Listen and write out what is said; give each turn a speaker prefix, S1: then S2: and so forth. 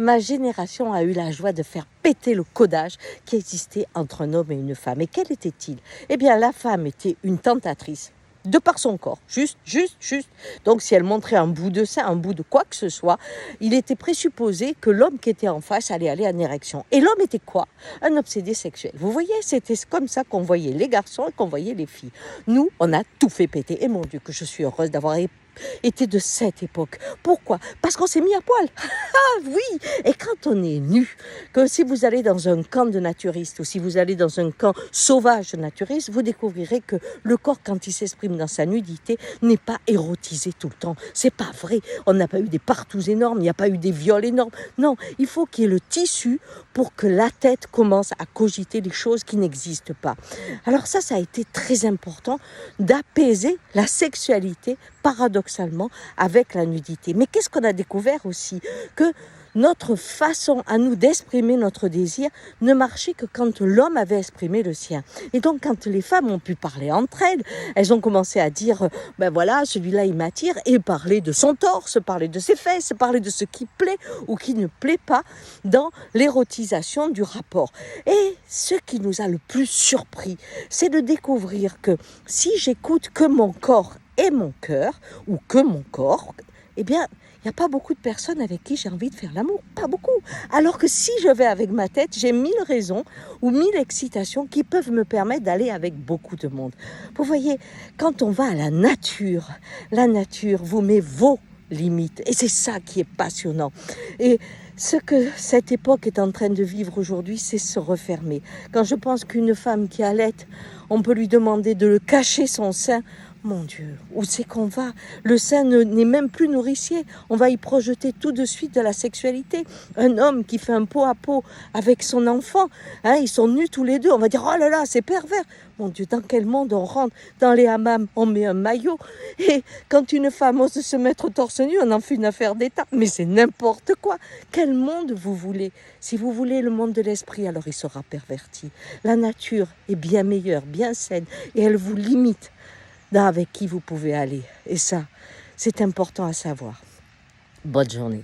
S1: Ma génération a eu la joie de faire péter le codage qui existait entre un homme et une femme. Et quel était-il? Eh bien, la femme était une tentatrice, de par son corps, juste. Donc, si elle montrait un bout de sein, un bout de quoi que ce soit, il était présupposé que l'homme qui était en face allait aller en érection. Et l'homme était quoi? Un obsédé sexuel. Vous voyez, c'était comme ça qu'on voyait les garçons et qu'on voyait les filles. Nous, on a tout fait péter. Et mon Dieu, que je suis heureuse d'avoir été de cette époque. Pourquoi? Parce qu'on s'est mis à poil. Ah oui! Et quand on est nu, que si vous allez dans un camp de naturistes ou si vous allez dans un camp sauvage de naturistes, vous découvrirez que le corps, quand il s'exprime dans sa nudité, n'est pas érotisé tout le temps. C'est pas vrai. On n'a pas eu des partous énormes, il n'y a pas eu des viols énormes. Non, il faut qu'il y ait le tissu pour que la tête commence à cogiter des choses qui n'existent pas. Alors ça a été très important d'apaiser la sexualité paradoxalement avec la nudité. Mais qu'est-ce qu'on a découvert aussi? Que notre façon à nous d'exprimer notre désir ne marchait que quand l'homme avait exprimé le sien. Et donc quand les femmes ont pu parler entre elles, elles ont commencé à dire ben voilà, celui-là il m'attire, et parler de son torse, parler de ses fesses, parler de ce qui plaît ou qui ne plaît pas dans l'érotisation du rapport. Et ce qui nous a le plus surpris, c'est de découvrir que si j'écoute que mon corps et mon cœur, ou que mon corps, eh bien, il n'y a pas beaucoup de personnes avec qui j'ai envie de faire l'amour, pas beaucoup. Alors que si je vais avec ma tête, j'ai 1000 raisons ou 1000 excitations qui peuvent me permettre d'aller avec beaucoup de monde. Vous voyez, quand on va à la nature vous met vos limites. Et c'est ça qui est passionnant. Et ce que cette époque est en train de vivre aujourd'hui, c'est se refermer. Quand je pense qu'une femme qui allait, on peut lui demander de le cacher son sein. Mon Dieu, où c'est qu'on va? Le sein n'est même plus nourricier. On va y projeter tout de suite de la sexualité. Un homme qui fait un pot à pot avec son enfant, ils sont nus tous les deux. On va dire, oh là là, c'est pervers. Mon Dieu, dans quel monde on rentre? Dans les hammams, on met un maillot. Et quand une femme ose se mettre torse nu, on en fait une affaire d'État. Mais c'est n'importe quoi. Quel monde vous voulez? Si vous voulez le monde de l'esprit, alors il sera perverti. La nature est bien meilleure, bien saine, et elle vous limite avec qui vous pouvez aller. Et ça, c'est important à savoir. Bonne journée.